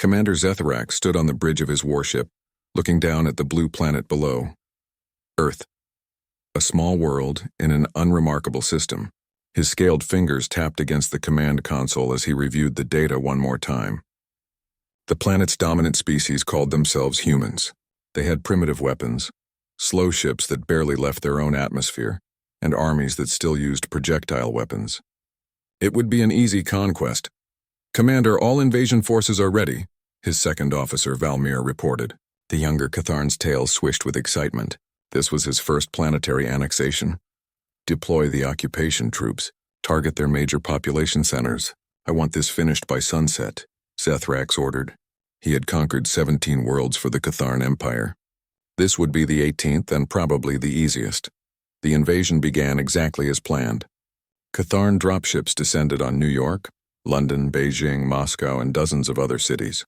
Commander Zethrak stood on the bridge of his warship, looking down at the blue planet below. Earth. A small world in an unremarkable system. His scaled fingers tapped against the command console as he reviewed the data one more time. The planet's dominant species called themselves humans. They had primitive weapons, slow ships that barely left their own atmosphere, and armies that still used projectile weapons. It would be an easy conquest. "Commander, all invasion forces are ready," his second officer Valmir reported. The younger Catharn's tail swished with excitement. This was his first planetary annexation. "Deploy the occupation troops. Target their major population centers. I want this finished by sunset," Zethrax ordered. He had conquered 17 worlds for the Catharn Empire. This would be the 18th and probably the easiest. The invasion began exactly as planned. Catharn dropships descended on New York, London, Beijing, Moscow, and dozens of other cities.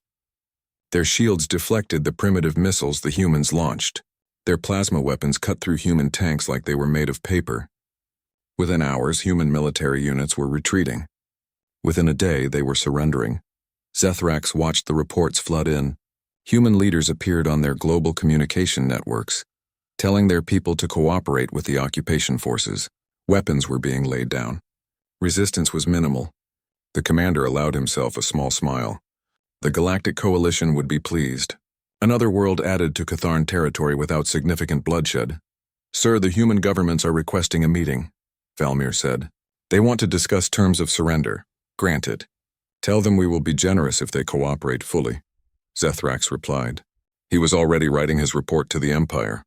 Their shields deflected the primitive missiles the humans launched. Their plasma weapons cut through human tanks like they were made of paper. Within hours, human military units were retreating. Within a day, they were surrendering. Zethrax watched the reports flood in. Human leaders appeared on their global communication networks, telling their people to cooperate with the occupation forces. Weapons were being laid down. Resistance was minimal. The commander allowed himself a small smile. The Galactic Coalition would be pleased. Another world added to Catharn territory without significant bloodshed. "Sir, the human governments are requesting a meeting," Valmir said. "They want to discuss terms of surrender. Granted. Tell them we will be generous if they cooperate fully," Zethrax replied. He was already writing his report to the Empire.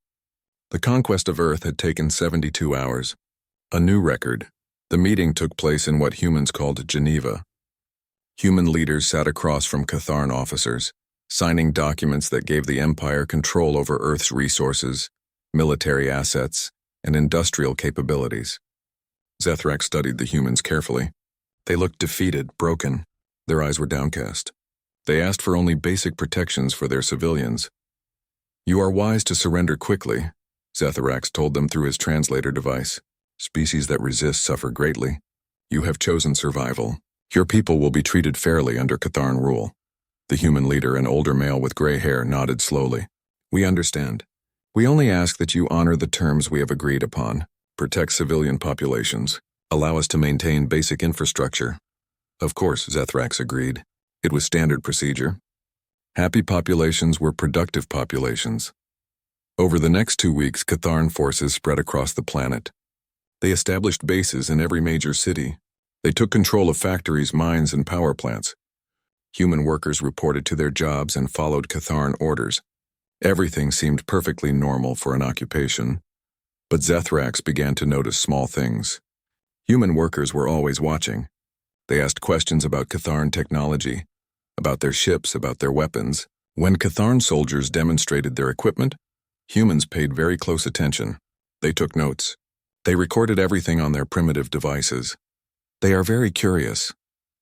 The conquest of Earth had taken 72 hours. A new record. The meeting took place in what humans called Geneva. Human leaders sat across from Catharn officers, signing documents that gave the Empire control over Earth's resources, military assets, and industrial capabilities. Zethrax studied the humans carefully. They looked defeated, broken. Their eyes were downcast. They asked for only basic protections for their civilians. "You are wise to surrender quickly," Zethrax told them through his translator device. "Species that resist suffer greatly. You have chosen survival. Your people will be treated fairly under Catharn rule." The human leader, an older male with gray hair, nodded slowly. "We understand. We only ask that you honor the terms we have agreed upon. Protect civilian populations. Allow us to maintain basic infrastructure." Of course, Zethrax agreed. It was standard procedure. Happy populations were productive populations. Over the next 2 weeks, Catharn forces spread across the planet. They established bases in every major city. They took control of factories, mines, and power plants. Human workers reported to their jobs and followed Catharn orders. Everything seemed perfectly normal for an occupation. But Zethrax began to notice small things. Human workers were always watching. They asked questions about Catharn technology, about their ships, about their weapons. When Catharn soldiers demonstrated their equipment, humans paid very close attention. They took notes. They recorded everything on their primitive devices. "They are very curious,"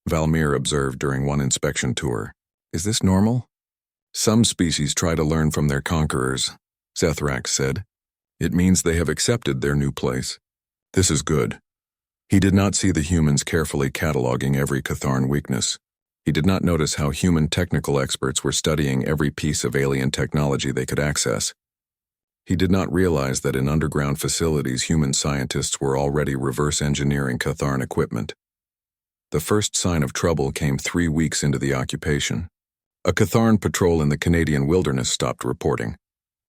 Valmir observed during one inspection tour. "Is this normal?" "Some species try to learn from their conquerors," Zethrax said. "It means they have accepted their new place. This is good." He did not see the humans carefully cataloging every Catharn weakness. He did not notice how human technical experts were studying every piece of alien technology they could access. He did not realize that in underground facilities human scientists were already reverse engineering Catharn equipment. The first sign of trouble came 3 weeks into the occupation. A Catharn patrol in the Canadian wilderness stopped reporting.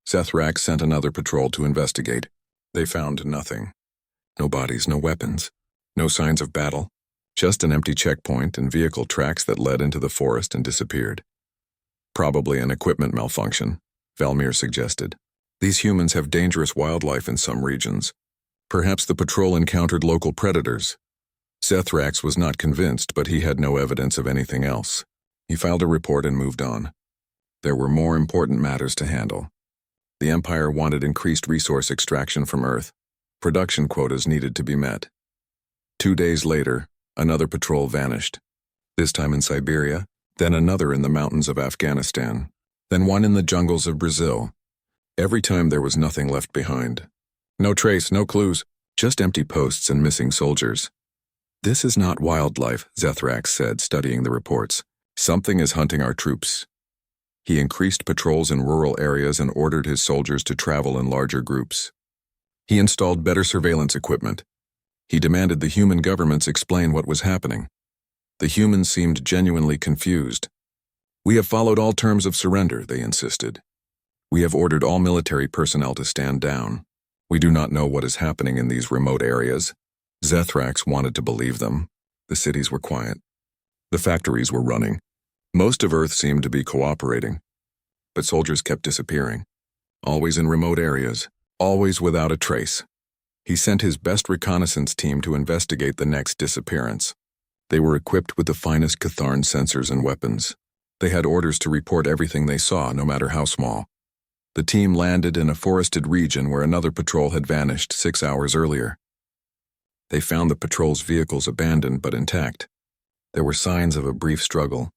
Zethrax sent another patrol to investigate. They found nothing. No bodies, no weapons. No signs of battle, just an empty checkpoint and vehicle tracks that led into the forest and disappeared. "Probably an equipment malfunction," Valmir suggested. "These humans have dangerous wildlife in some regions. Perhaps the patrol encountered local predators." Zethrax was not convinced, but he had no evidence of anything else. He filed a report and moved on. There were more important matters to handle. The Empire wanted increased resource extraction from Earth. Production quotas needed to be met. 2 days later, another patrol vanished. This time in Siberia, then another in the mountains of Afghanistan, then one in the jungles of Brazil. Every time there was nothing left behind. No trace, no clues, just empty posts and missing soldiers. "This is not wildlife," Zethrax said, studying the reports. Something is hunting our troops. He increased patrols in rural areas and ordered his soldiers to travel in larger groups. He installed better surveillance equipment. He demanded the human governments explain what was happening. The humans seemed genuinely confused. We have followed all terms of surrender, they insisted. We have ordered all military personnel to stand down. We do not know what is happening in these remote areas. Zethrax wanted to believe them. The cities were quiet. The factories were running. Most of Earth seemed to be cooperating. But soldiers kept disappearing. Always in remote areas. Always without a trace. He sent his best reconnaissance team to investigate the next disappearance. They were equipped with the finest Catharn sensors and weapons. They had orders to report everything they saw, no matter how small. The team landed in a forested region where another patrol had vanished 6 hours earlier. They found the patrol's vehicles abandoned but intact. There were signs of a brief struggle.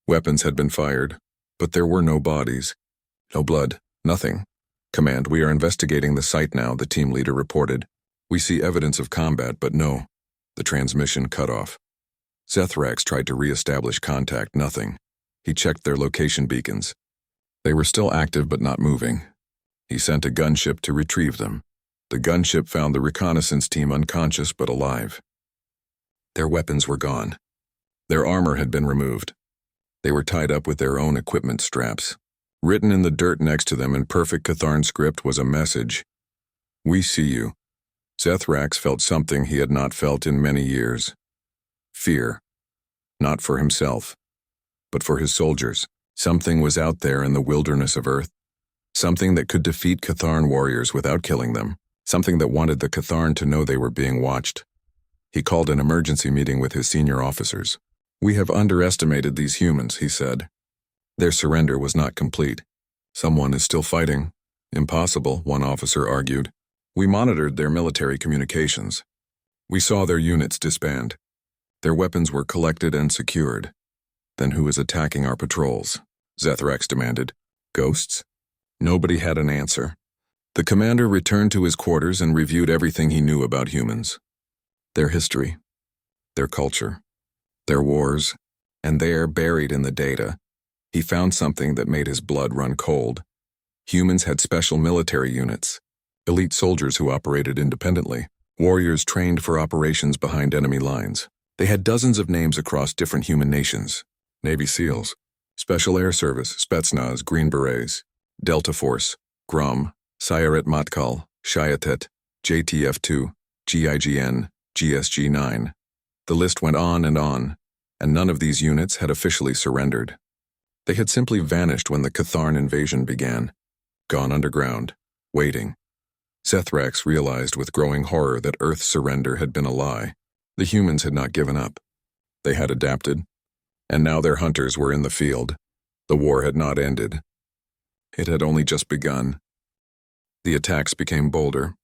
Weapons had been fired, but there were no bodies. No blood, nothing. Command, we are investigating the site now, the team leader reported. We see evidence of combat, but no. The transmission cut off. Zethrax tried to re-establish contact, nothing. He checked their location beacons. They were still active but not moving. He sent a gunship to retrieve them. The gunship found the reconnaissance team unconscious but alive. Their weapons were gone. Their armor had been removed. They were tied up with their own equipment straps. Written in the dirt next to them in perfect Catharn script was a message. We see you. Zethrax felt something he had not felt in many years. Fear. Not for himself, but for his soldiers. Something was out there in the wilderness of Earth. Something that could defeat Catharn warriors without killing them. Something that wanted the Catharn to know they were being watched. He called an emergency meeting with his senior officers. We have underestimated these humans, he said. Their surrender was not complete. Someone is still fighting. Impossible, one officer argued. We monitored their military communications. We saw their units disband. Their weapons were collected and secured. Then who is attacking our patrols? Zethrax demanded. Ghosts? Nobody had an answer. The commander returned to his quarters and reviewed everything he knew about humans. Their history, their culture, their wars, and there, buried in the data, he found something that made his blood run cold. Humans had special military units, elite soldiers who operated independently, warriors trained for operations behind enemy lines. They had dozens of names across different human nations. Navy SEALs, Special Air Service, Spetsnaz, Green Berets, Delta Force, Grum, Sayeret Matkal, Shayatet, JTF-2, GIGN, GSG-9. The list went on, and none of these units had officially surrendered. They had simply vanished when the Catharn invasion began, gone underground, waiting. Zethrax realized with growing horror that Earth's surrender had been a lie. The humans had not given up. They had adapted, and now their hunters were in the field. The war had not ended. It had only just begun. The attacks became bolder.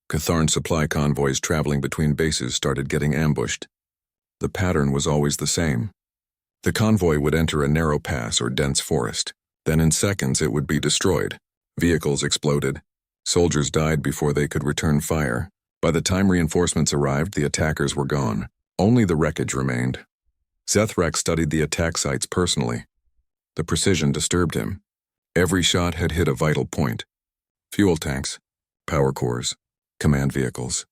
Catharn supply convoys traveling between bases started getting ambushed. The pattern was always the same. The convoy would enter a narrow pass or dense forest. Then in seconds it would be destroyed. Vehicles exploded. Soldiers died before they could return fire. By the time reinforcements arrived, the attackers were gone. Only the wreckage remained. Zethrax studied the attack sites personally. The precision disturbed him. Every shot had hit a vital point. Fuel tanks, power cores, command vehicles.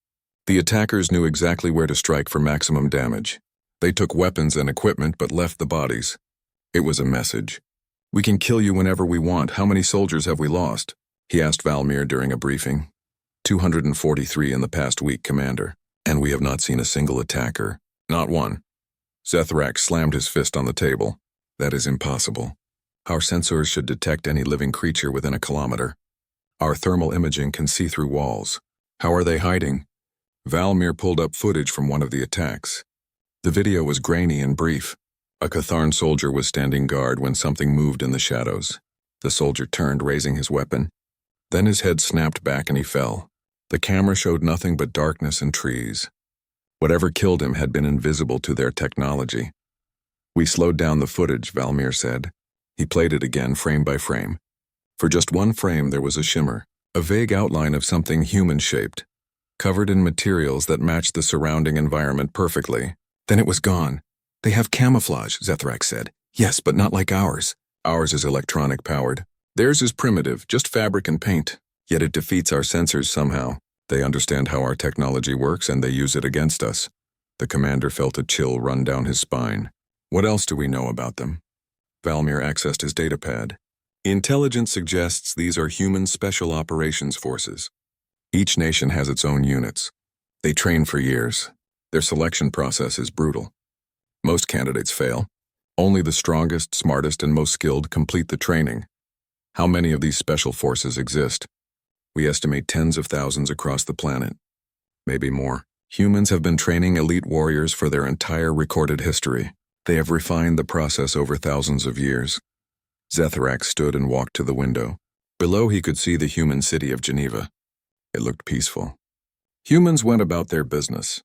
The attackers knew exactly where to strike for maximum damage. They took weapons and equipment but left the bodies. It was a message. We can kill you whenever we want. How many soldiers have we lost? He asked Valmir during a briefing. 243 in the past week, Commander. And we have not seen a single attacker. Not one. Zethrax slammed his fist on the table. That is impossible. Our sensors should detect any living creature within a kilometer. Our thermal imaging can see through walls. How are they hiding? Valmir pulled up footage from one of the attacks. The video was grainy and brief. A Catharn soldier was standing guard when something moved in the shadows. The soldier turned, raising his weapon. Then his head snapped back and he fell. The camera showed nothing but darkness and trees. Whatever killed him had been invisible to their technology. We slowed down the footage, Valmir said. He played it again, frame by frame. For just one frame there was a shimmer, a vague outline of something human-shaped, covered in materials that matched the surrounding environment perfectly. Then it was gone. They have camouflage, Zethrax said. Yes, but not like ours. Ours is electronic powered. Theirs is primitive, just fabric and paint. Yet it defeats our sensors somehow. They understand how our technology works and they use it against us. The commander felt a chill run down his spine. What else do we know about them? Valmir accessed his datapad. Intelligence suggests these are human special operations forces. Each nation has its own units. They train for years. Their selection process is brutal. Most candidates fail. Only the strongest, smartest, and most skilled complete the training. How many of these special forces exist? We estimate tens of thousands across the planet. Maybe more. Humans have been training elite warriors for their entire recorded history. They have refined the process over thousands of years. Zethrax stood and walked to the window. Below he could see the human city of Geneva. It looked peaceful. Humans went about their business,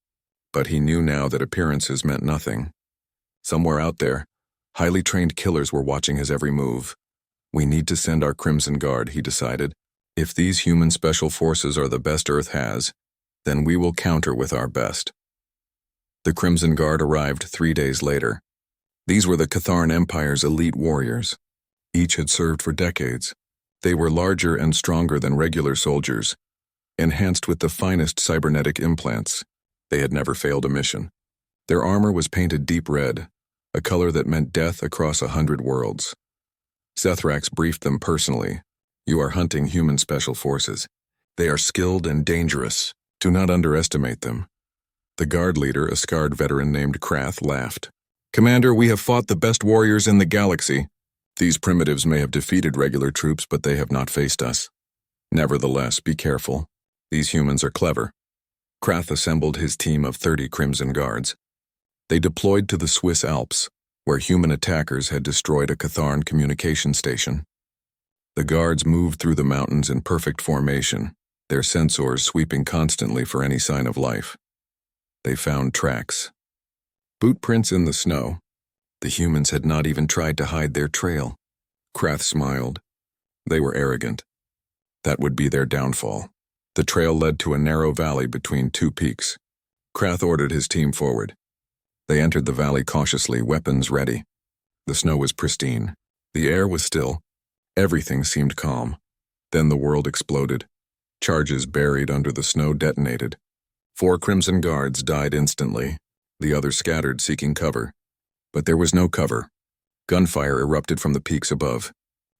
but he knew now that appearances meant nothing. Somewhere out there, highly trained killers were watching his every move. We need to send our Crimson Guard, he decided. If these human special forces are the best Earth has, then we will counter with our best. The Crimson Guard arrived 3 days later. These were the Catharn Empire's elite warriors. Each had served for decades. They were larger and stronger than regular soldiers, enhanced with the finest cybernetic implants. They had never failed a mission. Their armor was painted deep red, a color that meant death across 100 worlds. Zethrax briefed them personally. You are hunting human special forces. They are skilled and dangerous. Do not underestimate them. The guard leader, a scarred veteran named Krath, laughed. Commander, we have fought the best warriors in the galaxy. These primitives may have defeated regular troops, but they have not faced us. Nevertheless, be careful. These humans are clever. Krath assembled his team of 30 Crimson Guards. They deployed to the Swiss Alps, where human attackers had destroyed a Catharn communication station. The guards moved through the mountains in perfect formation, their sensors sweeping constantly for any sign of life. They found tracks. Boot prints in the snow. The humans had not even tried to hide their trail. Krath smiled. They were arrogant. That would be their downfall. The trail led to a narrow valley between two peaks. Krath ordered his team forward. They entered the valley cautiously, weapons ready. The snow was pristine. The air was still. Everything seemed calm. Then the world exploded. Charges buried under the snow detonated. 4 Crimson Guards died instantly. The others scattered, seeking cover. But there was no cover. Gunfire erupted from the peaks above.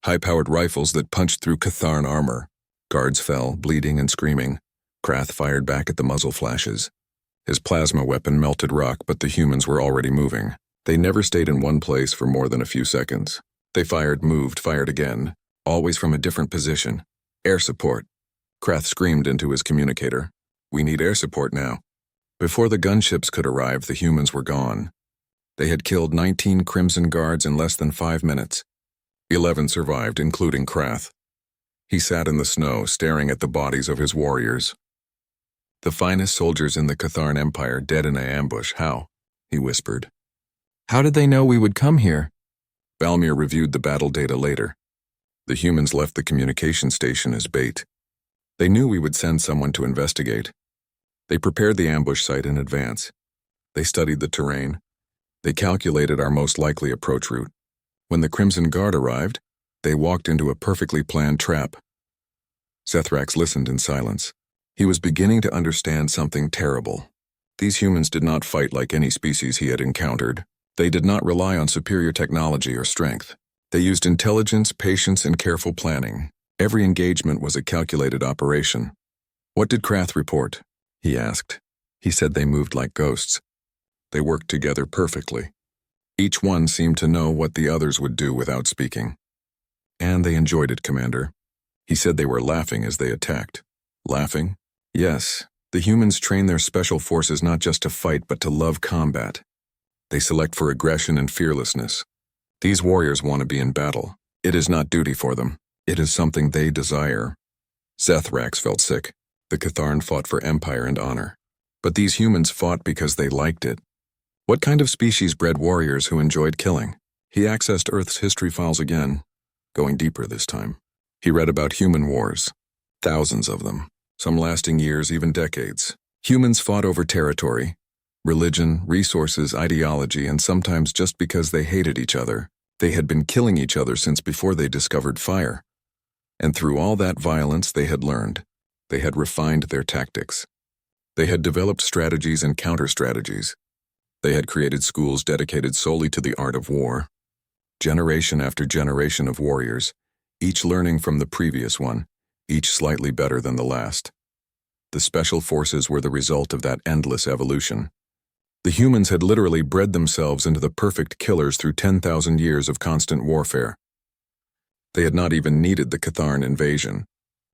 High-powered rifles that punched through Catharn armor. Guards fell, bleeding and screaming. Krath fired back at the muzzle flashes. His plasma weapon melted rock, but the humans were already moving. They never stayed in one place for more than a few seconds. They fired, moved, fired again, always from a different position. Air support. Krath screamed into his communicator. We need air support now. Before the gunships could arrive, the humans were gone. They had killed 19 Crimson Guards in less than 5 minutes. 11 survived, including Krath. He sat in the snow, staring at the bodies of his warriors. The finest soldiers in the Catharn Empire dead in an ambush. How? He whispered. How did they know we would come here? Valmir reviewed the battle data later. The humans left the communication station as bait. They knew we would send someone to investigate. They prepared the ambush site in advance. They studied the terrain. They calculated our most likely approach route. When the Crimson Guard arrived, they walked into a perfectly planned trap. Zethrax listened in silence. He was beginning to understand something terrible. These humans did not fight like any species he had encountered. They did not rely on superior technology or strength. They used intelligence, patience, and careful planning. Every engagement was a calculated operation. What did Krath report? He asked. He said they moved like ghosts. They worked together perfectly. Each one seemed to know what the others would do without speaking. And they enjoyed it, Commander. He said they were laughing as they attacked. Laughing? Yes. The humans train their special forces not just to fight, but to love combat. They select for aggression and fearlessness. These warriors want to be in battle. It is not duty for them. It is something they desire. Zethrax felt sick. The Catharn fought for empire and honor. But these humans fought because they liked it. What kind of species bred warriors who enjoyed killing? He accessed Earth's history files again, going deeper this time. He read about human wars. Thousands of them. Some lasting years, even decades. Humans fought over territory, religion, resources, ideology, and sometimes just because they hated each other. They had been killing each other since before they discovered fire. And through all that violence they had learned. They had refined their tactics. They had developed strategies and counter-strategies. They had created schools dedicated solely to the art of war. Generation after generation of warriors, each learning from the previous one, each slightly better than the last. The special forces were the result of that endless evolution. The humans had literally bred themselves into the perfect killers through 10,000 years of constant warfare. They had not even needed the Catharn invasion.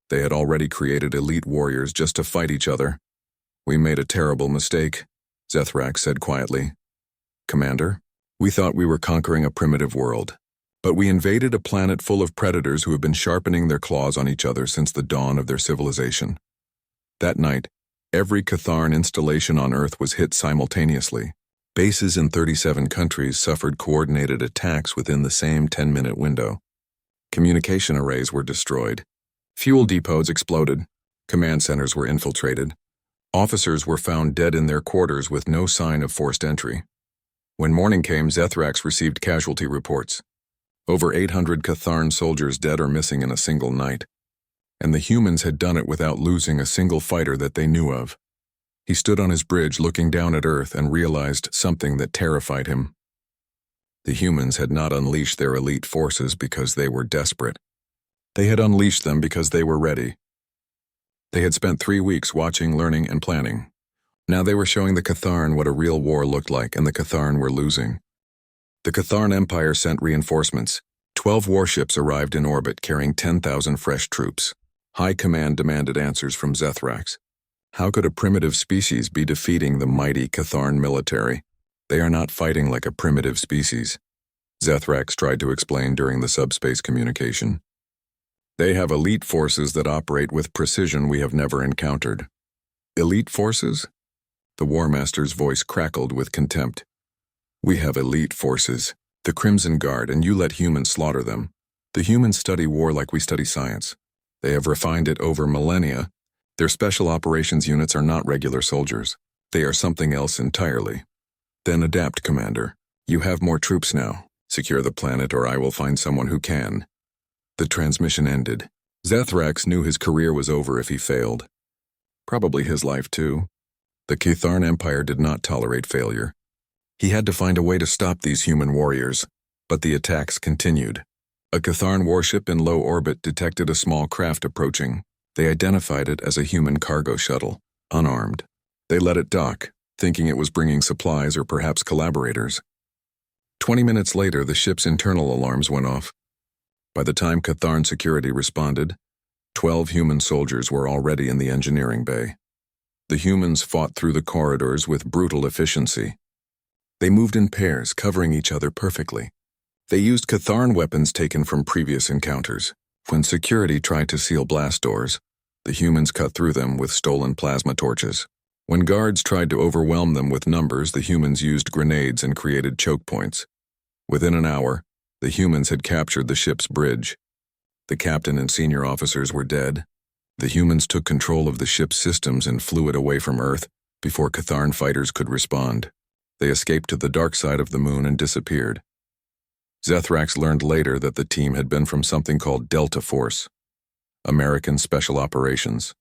They had already created elite warriors just to fight each other. "We made a terrible mistake," Zethrak said quietly. "Commander, we thought we were conquering a primitive world, but we invaded a planet full of predators who have been sharpening their claws on each other since the dawn of their civilization." That night, every Catharn installation on Earth was hit simultaneously. Bases in 37 countries suffered coordinated attacks within the same 10-minute window. Communication arrays were destroyed. Fuel depots exploded. Command centers were infiltrated. Officers were found dead in their quarters with no sign of forced entry. When morning came, Zethrax received casualty reports. Over 800 Catharn soldiers dead or missing in a single night. And the humans had done it without losing a single fighter that they knew of. He stood on his bridge looking down at Earth and realized something that terrified him. The humans had not unleashed their elite forces because they were desperate. They had unleashed them because they were ready. They had spent 3 weeks watching, learning, and planning. Now they were showing the Catharn what a real war looked like, and the Catharn were losing. The Catharn Empire sent reinforcements. 12 warships arrived in orbit carrying 10,000 fresh troops. High Command demanded answers from Zethrax. How could a primitive species be defeating the mighty Catharn military? They are not fighting like a primitive species, Zethrax tried to explain during the subspace communication. They have elite forces that operate with precision we have never encountered. Elite forces? The War Master's voice crackled with contempt. We have elite forces, the Crimson Guard, and you let humans slaughter them. The humans study war like we study science. They have refined it over millennia. Their special operations units are not regular soldiers. They are something else entirely. Then adapt, Commander. You have more troops now. Secure the planet or I will find someone who can. The transmission ended. Zethrax knew his career was over if he failed. Probably his life too. The Catharn Empire did not tolerate failure. He had to find a way to stop these human warriors, but the attacks continued. A Catharn warship in low orbit detected a small craft approaching. They identified it as a human cargo shuttle, unarmed. They let it dock, thinking it was bringing supplies or perhaps collaborators. 20 minutes later, the ship's internal alarms went off. By the time Catharn security responded, 12 human soldiers were already in the engineering bay. The humans fought through the corridors with brutal efficiency. They moved in pairs, covering each other perfectly. They used Catharn weapons taken from previous encounters. When security tried to seal blast doors, the humans cut through them with stolen plasma torches. When guards tried to overwhelm them with numbers, the humans used grenades and created choke points. Within an hour, the humans had captured the ship's bridge. The captain and senior officers were dead. The humans took control of the ship's systems and flew it away from Earth before Catharn fighters could respond. They escaped to the dark side of the moon and disappeared. Zethrax learned later that the team had been from something called Delta Force, American Special Operations.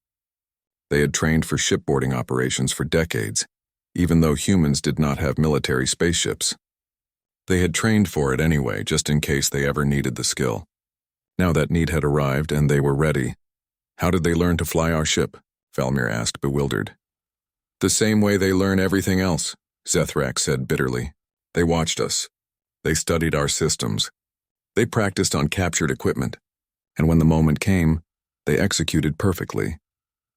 They had trained for shipboarding operations for decades, even though humans did not have military spaceships. They had trained for it anyway, just in case they ever needed the skill. Now that need had arrived and they were ready. How did they learn to fly our ship? Valmir asked, bewildered. The same way they learn everything else, Zethrax said bitterly. They watched us. They studied our systems. They practiced on captured equipment. And when the moment came, they executed perfectly.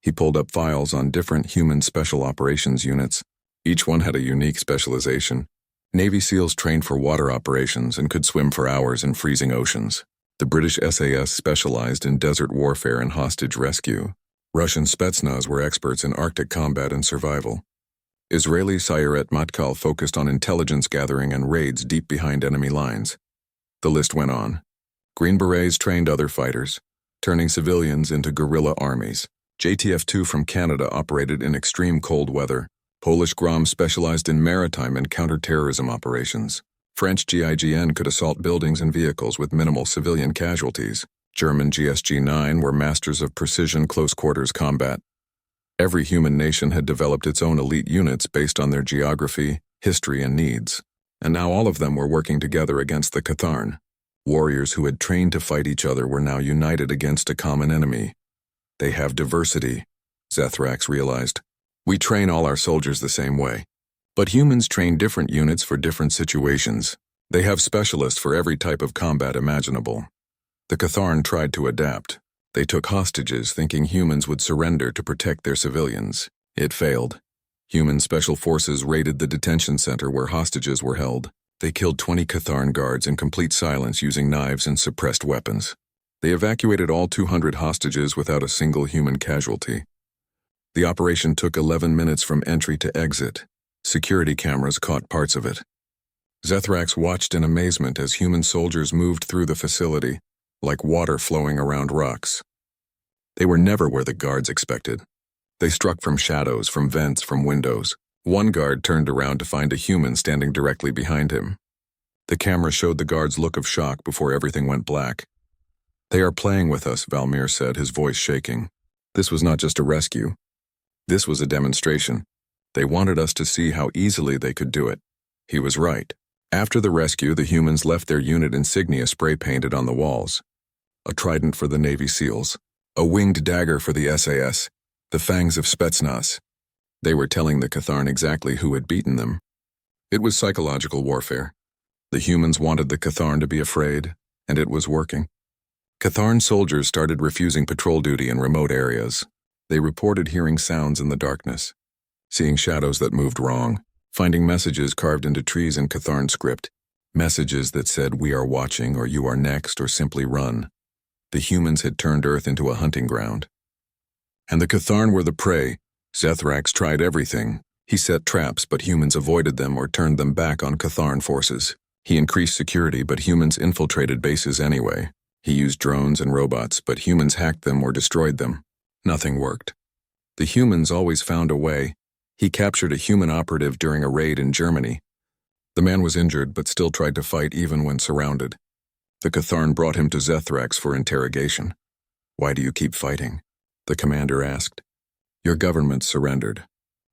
He pulled up files on different human special operations units. Each one had a unique specialization. Navy SEALs trained for water operations and could swim for hours in freezing oceans. The British SAS specialized in desert warfare and hostage rescue. Russian Spetsnaz were experts in Arctic combat and survival. Israeli Sayeret Matkal focused on intelligence gathering and raids deep behind enemy lines. The list went on. Green Berets trained other fighters, turning civilians into guerrilla armies. JTF-2 from Canada operated in extreme cold weather. Polish Grom specialized in maritime and counter-terrorism operations. French GIGN could assault buildings and vehicles with minimal civilian casualties. German GSG-9 were masters of precision close-quarters combat. Every human nation had developed its own elite units based on their geography, history, and needs. And now all of them were working together against the Catharn. Warriors who had trained to fight each other were now united against a common enemy. They have diversity, Zethrax realized. We train all our soldiers the same way. But humans train different units for different situations. They have specialists for every type of combat imaginable. The Catharn tried to adapt. They took hostages thinking humans would surrender to protect their civilians. It failed. Human special forces raided the detention center where hostages were held. They killed 20 Catharn guards in complete silence using knives and suppressed weapons. They evacuated all 200 hostages without a single human casualty. The operation took 11 minutes from entry to exit. Security cameras caught parts of it. Zethrax watched in amazement as human soldiers moved through the facility, like water flowing around rocks. They were never where the guards expected. They struck from shadows, from vents, from windows. One guard turned around to find a human standing directly behind him. The camera showed the guard's look of shock before everything went black. "They are playing with us," Valmir said, his voice shaking. This was not just a rescue. This was a demonstration. They wanted us to see how easily they could do it. He was right. After the rescue, the humans left their unit insignia spray-painted on the walls. A trident for the Navy SEALs. A winged dagger for the SAS. The fangs of Spetsnaz. They were telling the Catharn exactly who had beaten them. It was psychological warfare. The humans wanted the Catharn to be afraid, and it was working. Catharn soldiers started refusing patrol duty in remote areas. They reported hearing sounds in the darkness, seeing shadows that moved wrong, finding messages carved into trees in Catharn script, messages that said, "We are watching," or "You are next," or simply "Run." The humans had turned Earth into a hunting ground. And the Catharn were the prey. Zethrax tried everything. He set traps, but humans avoided them or turned them back on Catharn forces. He increased security, but humans infiltrated bases anyway. He used drones and robots, but humans hacked them or destroyed them. Nothing worked. The humans always found a way. He captured a human operative during a raid in Germany. The man was injured, but still tried to fight even when surrounded. The Catharn brought him to Zethrax for interrogation. "Why do you keep fighting?" the commander asked. "Your government surrendered."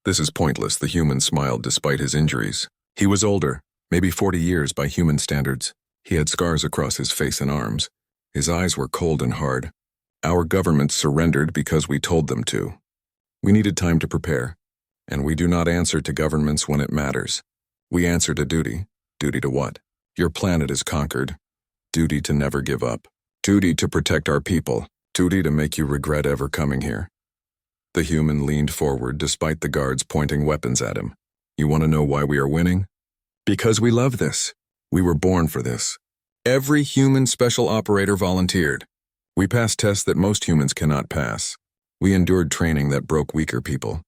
"This is pointless," the human smiled despite his injuries. He was older, maybe 40 years by human standards. He had scars across his face and arms. His eyes were cold and hard. "Our government surrendered because we told them to. We needed time to prepare, and we do not answer to governments when it matters. We answer to duty." "Duty to what?" "Your planet is conquered. Duty to never give up. Duty to protect our people. Duty to make you regret ever coming here." The human leaned forward despite the guards pointing weapons at him. "You want to know why we are winning?" "Because we love this. We were born for this. Every human special operator volunteered. We passed tests that most humans cannot pass. We endured training that broke weaker people.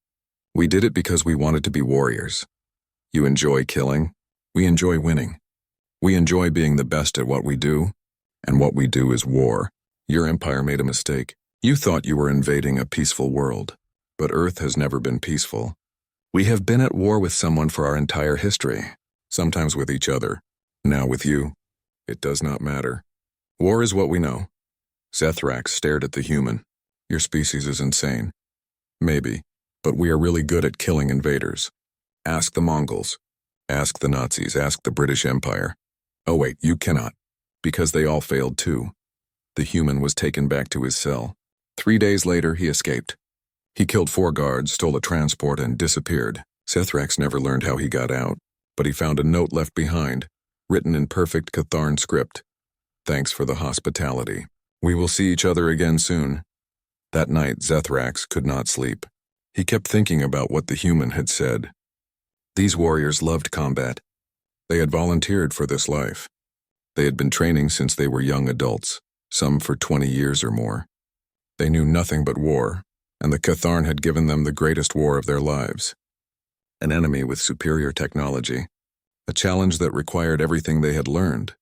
We did it because we wanted to be warriors. You enjoy killing. We enjoy winning. We enjoy being the best at what we do, and what we do is war. Your empire made a mistake. You thought you were invading a peaceful world, but Earth has never been peaceful. We have been at war with someone for our entire history, sometimes with each other, now with you. It does not matter. War is what we know." Zethrax stared at the human. "Your species is insane." "Maybe, but we are really good at killing invaders. Ask the Mongols. Ask the Nazis. Ask the British Empire. Oh wait, you cannot, because they all failed too." The human was taken back to his cell. 3 days later, he escaped. He killed 4 guards, stole a transport, and disappeared. Zethrax never learned how he got out, but he found a note left behind, written in perfect Catharn script. "Thanks for the hospitality. We will see each other again soon." That night, Zethrax could not sleep. He kept thinking about what the human had said. These warriors loved combat. They had volunteered for this life. They had been training since they were young adults, some for 20 years or more. They knew nothing but war, and the Catharn had given them the greatest war of their lives. An enemy with superior technology, a challenge that required everything they had learned.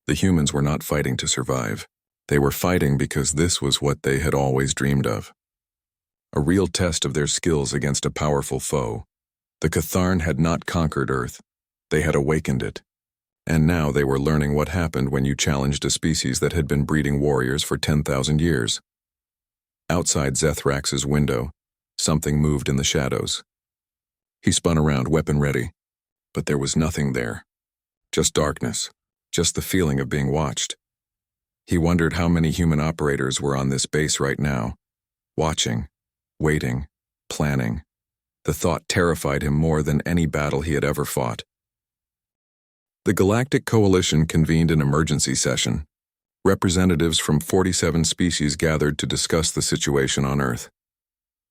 The humans were not fighting to survive. They were fighting because this was what they had always dreamed of. A real test of their skills against a powerful foe. The Catharn had not conquered Earth. They had awakened it. And now they were learning what happened when you challenged a species that had been breeding warriors for 10,000 years. Outside Zethrax's window, something moved in the shadows. He spun around, weapon ready. But there was nothing there. Just darkness. Just the feeling of being watched. He wondered how many human operators were on this base right now, watching, waiting, planning. The thought terrified him more than any battle he had ever fought. The Galactic Coalition convened an emergency session. Representatives from 47 species gathered to discuss the situation on Earth.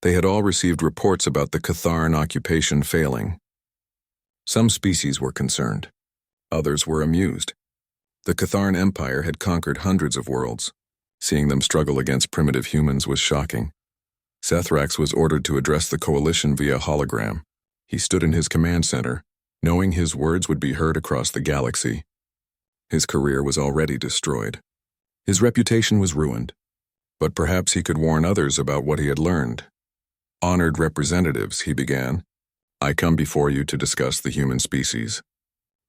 They had all received reports about the Catharn occupation failing. Some species were concerned. Others were amused. The Catharn Empire had conquered hundreds of worlds. Seeing them struggle against primitive humans was shocking. Zethrax was ordered to address the coalition via hologram. He stood in his command center, knowing his words would be heard across the galaxy. His career was already destroyed. His reputation was ruined. But perhaps he could warn others about what he had learned. "Honored representatives," he began, "I come before you to discuss the human species.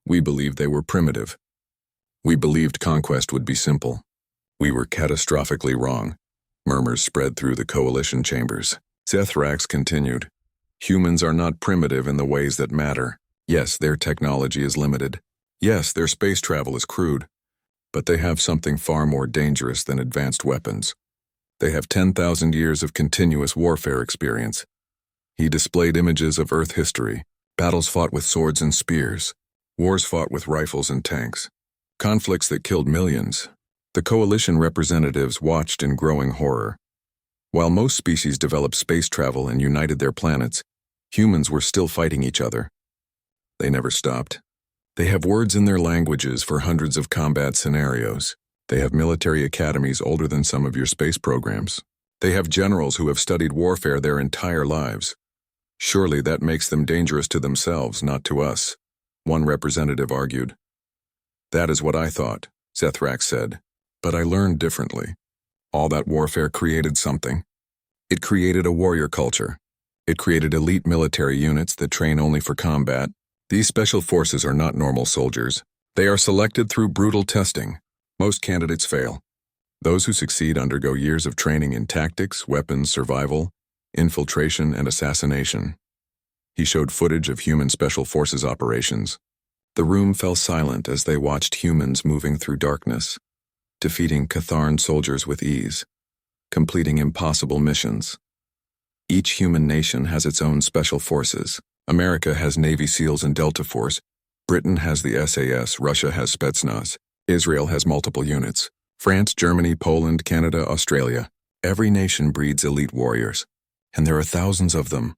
We believed they were primitive. We believed conquest would be simple. We were catastrophically wrong." Murmurs spread through the coalition chambers. Zethrax continued, "Humans are not primitive in the ways that matter. Yes, their technology is limited. Yes, their space travel is crude. But they have something far more dangerous than advanced weapons. They have 10,000 years of continuous warfare experience." He displayed images of Earth history, battles fought with swords and spears, wars fought with rifles and tanks, conflicts that killed millions. The coalition representatives watched in growing horror. While most species developed space travel and united their planets, humans were still fighting each other. They never stopped. They have words in their languages for hundreds of combat scenarios. They have military academies older than some of your space programs. They have generals who have studied warfare their entire lives. Surely that makes them dangerous to themselves, not to us, one representative argued. "That is what I thought," Zethrax said. "But I learned differently. All that warfare created something. It created a warrior culture. It created elite military units that train only for combat. These special forces are not normal soldiers. They are selected through brutal testing. Most candidates fail. Those who succeed undergo years of training in tactics, weapons, survival, infiltration, and assassination." He showed footage of human special forces operations. The room fell silent as they watched humans moving through darkness, defeating Catharn soldiers with ease, completing impossible missions. Each human nation has its own special forces. America has Navy SEALs and Delta Force. Britain has the SAS. Russia has Spetsnaz. Israel has multiple units. France, Germany, Poland, Canada, Australia. Every nation breeds elite warriors, and there are thousands of them.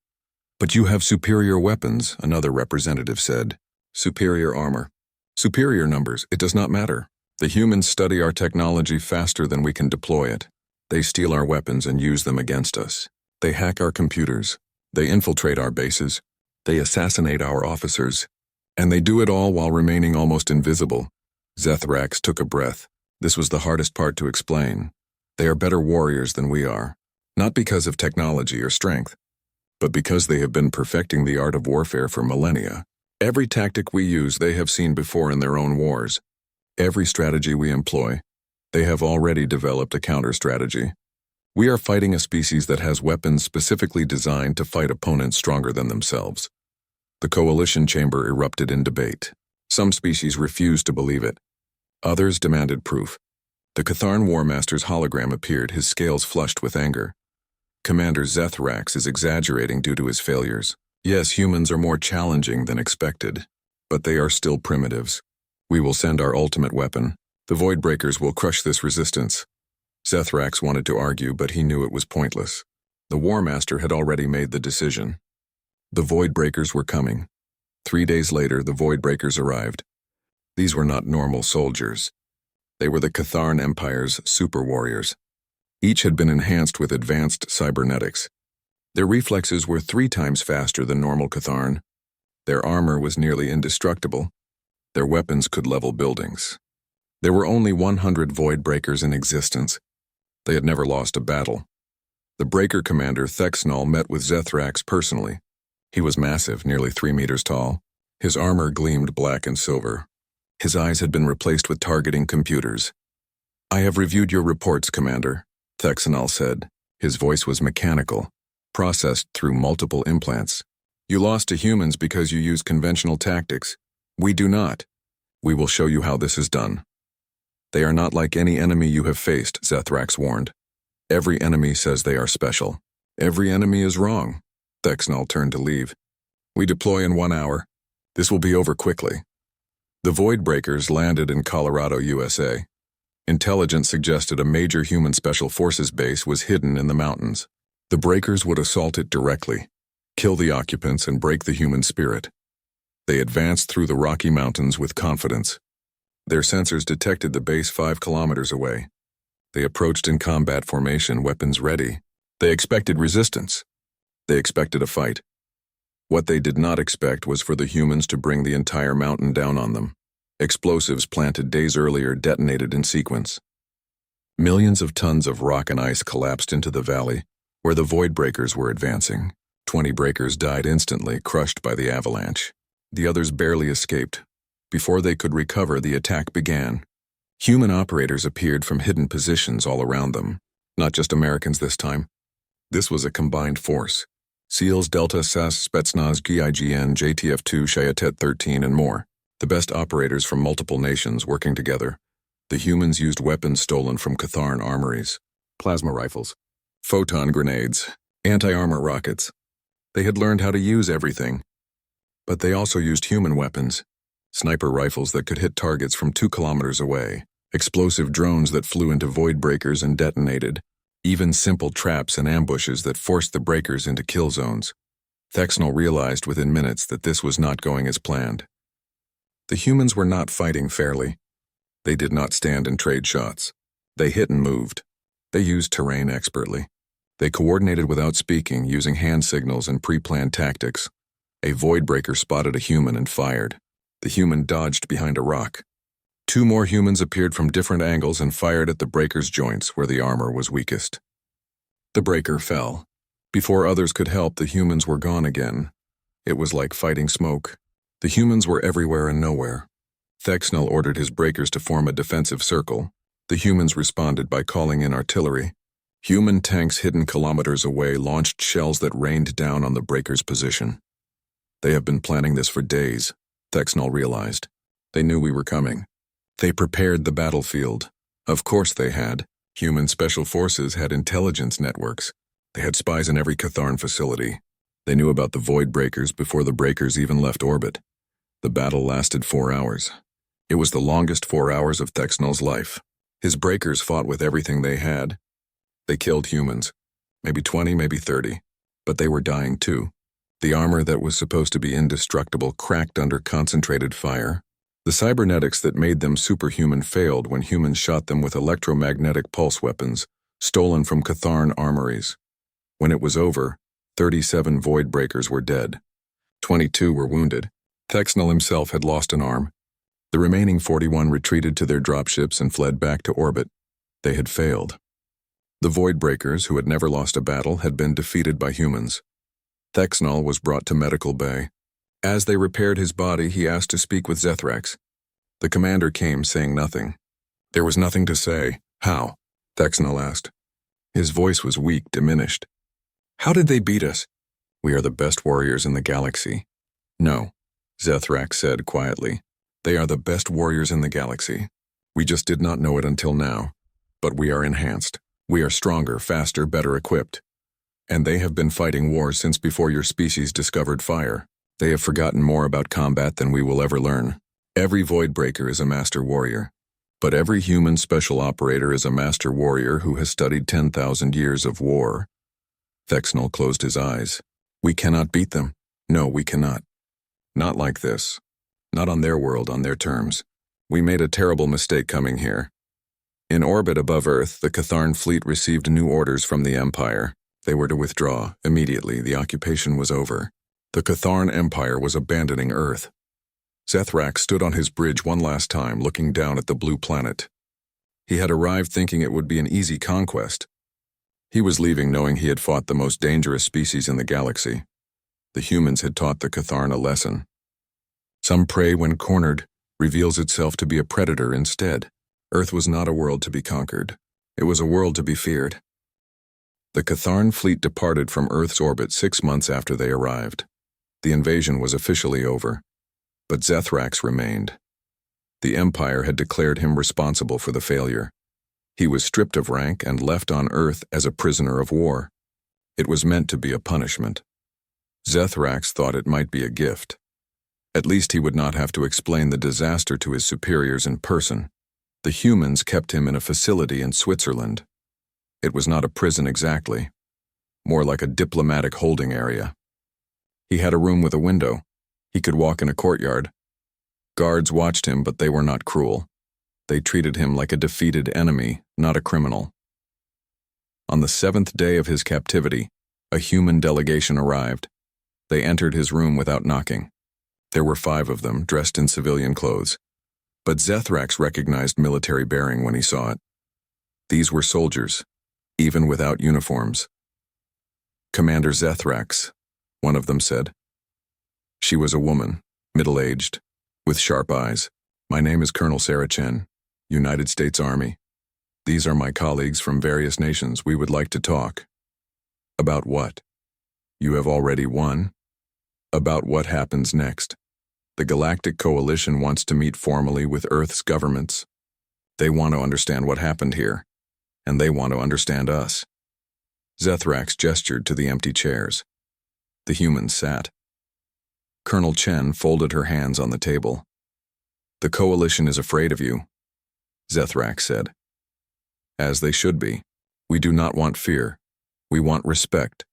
"But you have superior weapons," another representative said. "Superior armor. Superior numbers, it does not matter. The humans study our technology faster than we can deploy it. They steal our weapons and use them against us. They hack our computers. They infiltrate our bases. They assassinate our officers. And they do it all while remaining almost invisible." Zethrax took a breath. This was the hardest part to explain. They are better warriors than we are. Not because of technology or strength, but because they have been perfecting the art of warfare for millennia. Every tactic we use they have seen before in their own wars. Every strategy we employ, they have already developed a counter-strategy. We are fighting a species that has weapons specifically designed to fight opponents stronger than themselves. The coalition chamber erupted in debate. Some species refused to believe it. Others demanded proof. The Catharn War Master's hologram appeared, his scales flushed with anger. "Commander Zethrax is exaggerating due to his failures. Yes, humans are more challenging than expected, but they are still primitives. We will send our ultimate weapon. The Void Breakers will crush this resistance." Zethrax wanted to argue, but he knew it was pointless. The War Master had already made the decision. The Void Breakers were coming. 3 days later, the Void Breakers arrived. These were not normal soldiers. They were the Catharn Empire's super warriors. Each had been enhanced with advanced cybernetics. Their reflexes were 3 times faster than normal Catharn. Their armor was nearly indestructible. Their weapons could level buildings. There were only 100 Void Breakers in existence. They had never lost a battle. The Breaker Commander Thexnall met with Zethrax personally. He was massive, nearly 3 meters tall. His armor gleamed black and silver. His eyes had been replaced with targeting computers. "I have reviewed your reports, Commander," Thexanol said. His voice was mechanical, processed through multiple implants. "You lost to humans because you used conventional tactics. We do not. We will show you how this is done." "They are not like any enemy you have faced," Zethrax warned. "Every enemy says they are special. Every enemy is wrong." Thexanol turned to leave. "We deploy in 1 hour. This will be over quickly." The Void Breakers landed in Colorado, USA. Intelligence suggested a major human special forces base was hidden in the mountains. The Breakers would assault it directly, kill the occupants, and break the human spirit. They advanced through the Rocky Mountains with confidence. Their sensors detected the base 5 kilometers away. They approached in combat formation, weapons ready. They expected resistance. They expected a fight. What they did not expect was for the humans to bring the entire mountain down on them. Explosives planted days earlier detonated in sequence. Millions of tons of rock and ice collapsed into the valley, where the Void Breakers were advancing. 20 breakers died instantly, crushed by the avalanche. The others barely escaped. Before they could recover, the attack began. Human operators appeared from hidden positions all around them. Not just Americans this time. This was a combined force. SEALs, Delta, SAS, Spetsnaz, GIGN, JTF-2, Shayatet 13, and more. The best operators from multiple nations working together. The humans used weapons stolen from Catharn armories. Plasma rifles, photon grenades, anti-armor rockets. They had learned how to use everything. But they also used human weapons. Sniper rifles that could hit targets from 2 kilometers away. Explosive drones that flew into Void Breakers and detonated. Even simple traps and ambushes that forced the breakers into kill zones. Thexanol realized within minutes that this was not going as planned. The humans were not fighting fairly. They did not stand and trade shots. They hit and moved. They used terrain expertly. They coordinated without speaking, using hand signals and pre-planned tactics. A Void Breaker spotted a human and fired. The human dodged behind a rock. 2 more humans appeared from different angles and fired at the breaker's joints where the armor was weakest. The breaker fell. Before others could help, the humans were gone again. It was like fighting smoke. The humans were everywhere and nowhere. Thexanol ordered his breakers to form a defensive circle. The humans responded by calling in artillery. Human tanks hidden kilometers away launched shells that rained down on the breaker's position. They have been planning this for days, Thexanol realized. They knew we were coming. They prepared the battlefield. Of course they had. Human special forces had intelligence networks. They had spies in every Catharn facility. They knew about the Void Breakers before the breakers even left orbit. The battle lasted 4 hours. It was the longest 4 hours of Thexanol's life. His breakers fought with everything they had. They killed humans. Maybe 20, maybe 30. But they were dying too. The armor that was supposed to be indestructible cracked under concentrated fire. The cybernetics that made them superhuman failed when humans shot them with electromagnetic pulse weapons, stolen from Catharn armories. When it was over, 37 Void Breakers were dead. 22 were wounded. Thexanol himself had lost an arm. The remaining 41 retreated to their dropships and fled back to orbit. They had failed. The Void Breakers, who had never lost a battle, had been defeated by humans. Thexanol was brought to medical bay. As they repaired his body, he asked to speak with Zethrax. The commander came, saying nothing. There was nothing to say. How? Thexanol asked. His voice was weak, diminished. How did they beat us? We are the best warriors in the galaxy. No, Zethrax said quietly. They are the best warriors in the galaxy. We just did not know it until now. But we are enhanced. We are stronger, faster, better equipped. And they have been fighting wars since before your species discovered fire. They have forgotten more about combat than we will ever learn. Every Void Breaker is a master warrior. But every human special operator is a master warrior who has studied 10,000 years of war. Thexanol closed his eyes. We cannot beat them. No, we cannot. Not like this. Not on their world, on their terms. We made a terrible mistake coming here. In orbit above Earth, the Catharn fleet received new orders from the Empire. They were to withdraw. Immediately, the occupation was over. The Catharn Empire was abandoning Earth. Zethrax stood on his bridge one last time, looking down at the blue planet. He had arrived thinking it would be an easy conquest. He was leaving knowing he had fought the most dangerous species in the galaxy. The humans had taught the Catharn a lesson. Some prey when cornered, reveals itself to be a predator instead. Earth was not a world to be conquered. It was a world to be feared. The Catharn fleet departed from Earth's orbit 6 months after they arrived. The invasion was officially over, but Zethrax remained. The Empire had declared him responsible for the failure. He was stripped of rank and left on Earth as a prisoner of war. It was meant to be a punishment. Zethrax thought it might be a gift. At least he would not have to explain the disaster to his superiors in person. The humans kept him in a facility in Switzerland. It was not a prison exactly, more like a diplomatic holding area. He had a room with a window. He could walk in a courtyard. Guards watched him, but they were not cruel. They treated him like a defeated enemy, not a criminal. On the 7th day of his captivity, a human delegation arrived. They entered his room without knocking. There were 5 of them, dressed in civilian clothes. But Zethrax recognized military bearing when he saw it. These were soldiers, even without uniforms. "Commander Zethrax," one of them said. She was a woman, middle-aged, with sharp eyes. "My name is Colonel Sarah Chen, United States Army. These are my colleagues from various nations. We would like to talk." "About what?" "You have already won." "About what happens next." "The Galactic Coalition wants to meet formally with Earth's governments. They want to understand what happened here, and they want to understand us." Zethrax gestured to the empty chairs. The humans sat. Colonel Chen folded her hands on the table. "The Coalition is afraid of you," Zethrax said. "As they should be. We do not want fear. We want respect.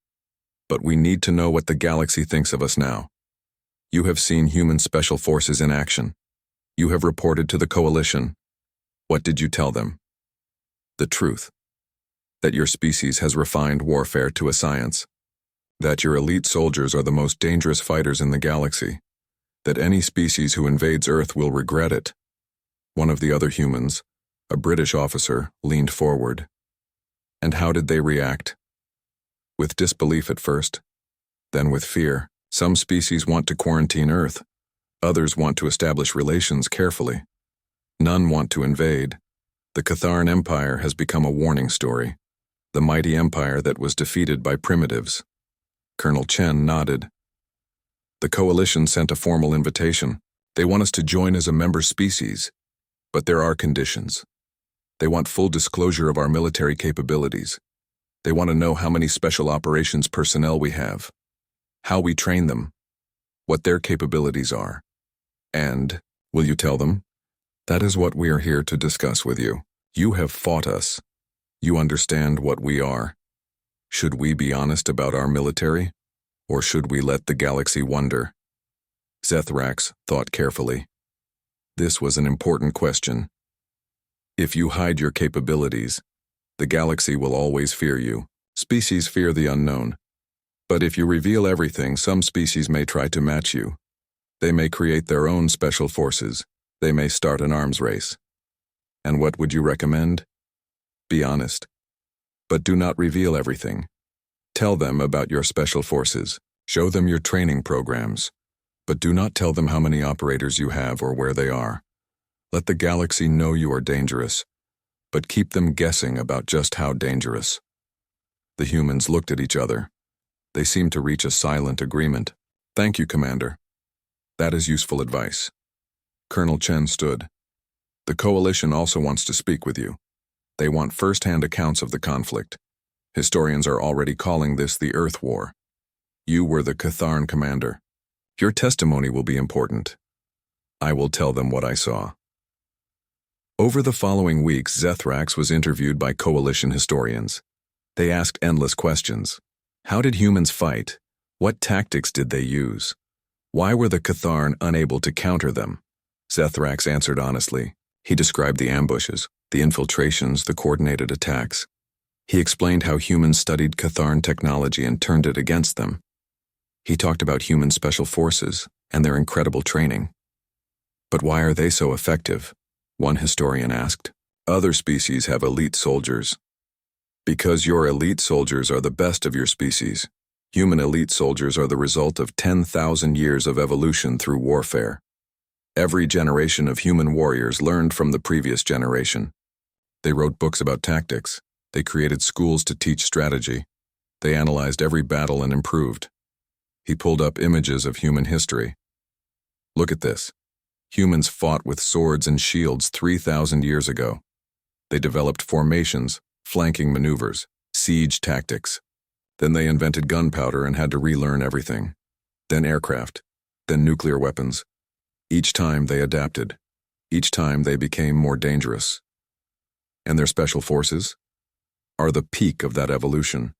But we need to know what the galaxy thinks of us now. You have seen human special forces in action. You have reported to the Coalition. What did you tell them?" "The truth. That your species has refined warfare to a science. That your elite soldiers are the most dangerous fighters in the galaxy. That any species who invades Earth will regret it." One of the other humans, a British officer, leaned forward. "And how did they react?" "With disbelief at first, then with fear. Some species want to quarantine Earth. Others want to establish relations carefully. None want to invade. The Catharn Empire has become a warning story. The mighty empire that was defeated by primitives." Colonel Chen nodded. "The Coalition sent a formal invitation. They want us to join as a member species. But there are conditions. They want full disclosure of our military capabilities. They want to know how many special operations personnel we have, how we train them, what their capabilities are. And, will you tell them? That is what we are here to discuss with you. You have fought us. You understand what we are. Should we be honest about our military, or should we let the galaxy wonder?" Zethrax thought carefully. This was an important question. If you hide your capabilities, the galaxy will always fear you. Species fear the unknown. But if you reveal everything, some species may try to match you. They may create their own special forces. They may start an arms race. And what would you recommend? Be honest. But do not reveal everything. Tell them about your special forces. Show them your training programs. But do not tell them how many operators you have or where they are. Let the galaxy know you are dangerous, but keep them guessing about just how dangerous. The humans looked at each other. They seemed to reach a silent agreement. "Thank you, Commander. That is useful advice." Colonel Chen stood. "The Coalition also wants to speak with you. They want first-hand accounts of the conflict. Historians are already calling this the Earth War. You were the Catharn commander. Your testimony will be important. I will tell them what I saw." Over the following weeks, Zethrax was interviewed by Coalition historians. They asked endless questions. How did humans fight? What tactics did they use? Why were the Catharn unable to counter them? Zethrax answered honestly. He described the ambushes, the infiltrations, the coordinated attacks. He explained how humans studied Catharn technology and turned it against them. He talked about human special forces and their incredible training. But why are they so effective? One historian asked. Other species have elite soldiers. Because your elite soldiers are the best of your species. Human elite soldiers are the result of 10,000 years of evolution through warfare. Every generation of human warriors learned from the previous generation. They wrote books about tactics. They created schools to teach strategy. They analyzed every battle and improved. He pulled up images of human history. Look at this. Humans fought with swords and shields 3,000 years ago. They developed formations, flanking maneuvers, siege tactics. Then they invented gunpowder and had to relearn everything. Then aircraft. Then nuclear weapons. Each time they adapted. Each time they became more dangerous. And their special forces are the peak of that evolution.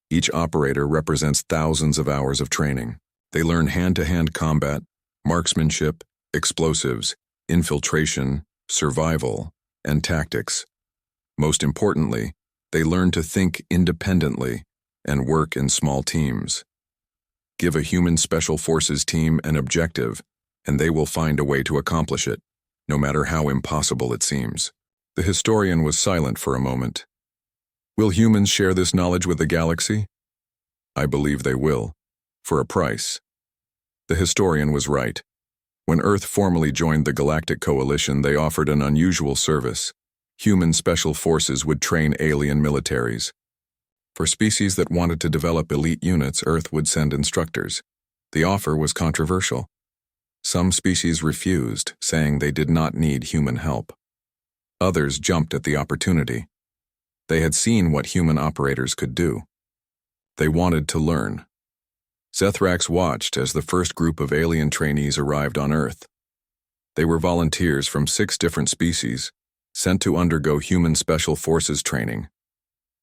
Each operator represents thousands of hours of training. They learn hand-to-hand combat, marksmanship, explosives, infiltration, survival, and tactics. Most importantly, they learn to think independently and work in small teams. Give a human special forces team an objective, and they will find a way to accomplish it, no matter how impossible it seems. The historian was silent for a moment. Will humans share this knowledge with the galaxy? I believe they will, for a price. The historian was right. When Earth formally joined the Galactic Coalition, they offered an unusual service. Human special forces would train alien militaries. For species that wanted to develop elite units, Earth would send instructors. The offer was controversial. Some species refused, saying they did not need human help. Others jumped at the opportunity. They had seen what human operators could do. They wanted to learn. Zethrax watched as the first group of alien trainees arrived on Earth. They were volunteers from 6 different species, sent to undergo human special forces training.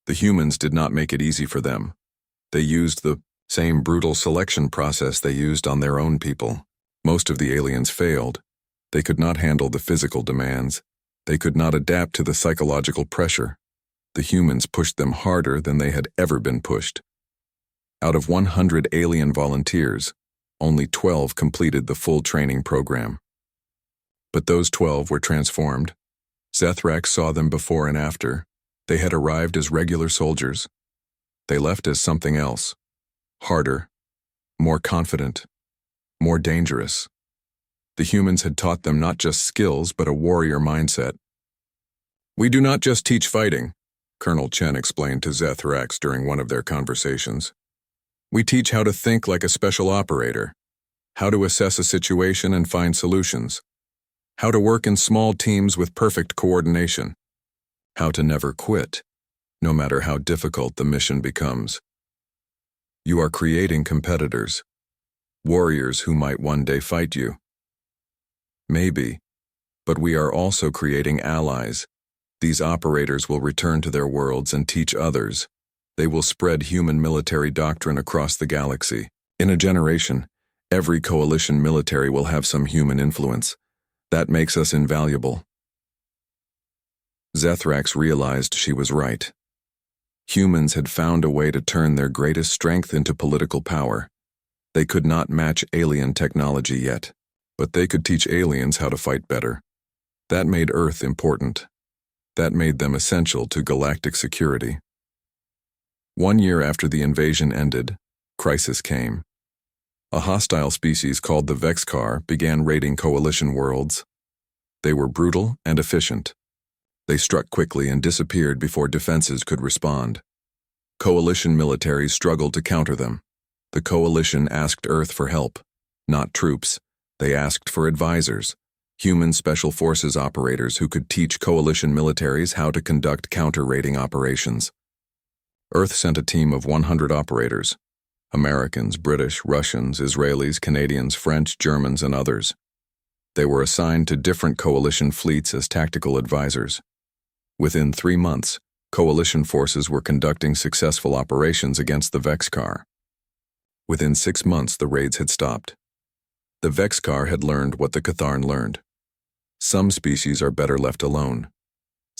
The humans did not make it easy for them. They used the same brutal selection process they used on their own people. Most of the aliens failed. They could not handle the physical demands. They could not adapt to the psychological pressure. The humans pushed them harder than they had ever been pushed. Out of 100 alien volunteers, only 12 completed the full training program. But those 12 were transformed. Zethrax saw them before and after. They had arrived as regular soldiers. They left as something else. Harder, more confident, more dangerous. The humans had taught them not just skills, but a warrior mindset. "We do not just teach fighting," Colonel Chen explained to Zethrax during one of their conversations. "We teach how to think like a special operator, how to assess a situation and find solutions, how to work in small teams with perfect coordination, how to never quit, no matter how difficult the mission becomes. You are creating competitors, warriors who might one day fight you. Maybe, but we are also creating allies. These operators will return to their worlds and teach others. They will spread human military doctrine across the galaxy. In a generation, every coalition military will have some human influence. That makes us invaluable." Zethrax realized she was right. Humans had found a way to turn their greatest strength into political power. They could not match alien technology yet, but they could teach aliens how to fight better. That made Earth important. That made them essential to galactic security. 1 year after the invasion ended, crisis came. A hostile species called the Vexcar began raiding coalition worlds. They were brutal and efficient. They struck quickly and disappeared before defenses could respond. Coalition militaries struggled to counter them. The coalition asked Earth for help, not troops. They asked for advisors, human special forces operators who could teach coalition militaries how to conduct counter-raiding operations. Earth sent a team of 100 operators: Americans, British, Russians, Israelis, Canadians, French, Germans, and others. They were assigned to different coalition fleets as tactical advisors. Within 3 months, coalition forces were conducting successful operations against the Vexcar. Within 6 months, the raids had stopped. The Vexcar had learned what the Catharn learned. Some species are better left alone.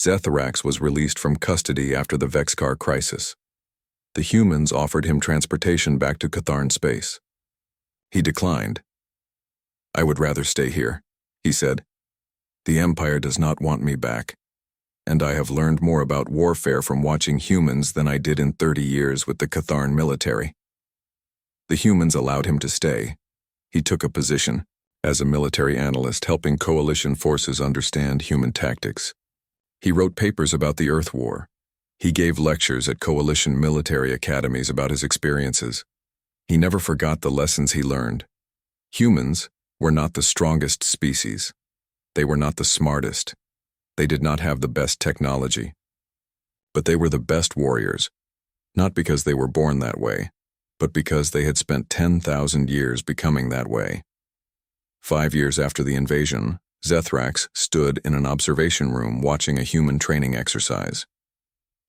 Zethrax was released from custody after the Vexcar crisis. The humans offered him transportation back to Catharn space. He declined. "I would rather stay here," he said. "The Empire does not want me back, and I have learned more about warfare from watching humans than I did in 30 years with the Catharn military." The humans allowed him to stay. He took a position, as a military analyst helping coalition forces understand human tactics. He wrote papers about the Earth War. He gave lectures at coalition military academies about his experiences. He never forgot the lessons he learned. Humans were not the strongest species. They were not the smartest. They did not have the best technology. But they were the best warriors, not because they were born that way, but because they had spent 10,000 years becoming that way. 5 years after the invasion, Zethrax stood in an observation room watching a human training exercise.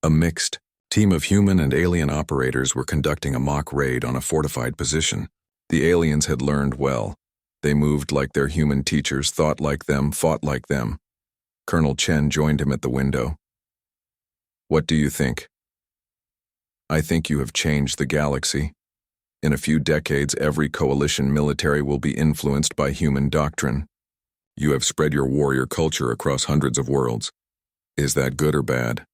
A mixed team of human and alien operators were conducting a mock raid on a fortified position. The aliens had learned well. They moved like their human teachers, thought like them, fought like them. Colonel Chen joined him at the window. "What do you think?" "I think you have changed the galaxy. In a few decades, every coalition military will be influenced by human doctrine. You have spread your warrior culture across hundreds of worlds. Is that good or bad?"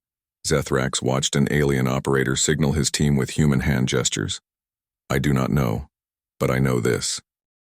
Zethrax watched an alien operator signal his team with human hand gestures. "I do not know, but I know this.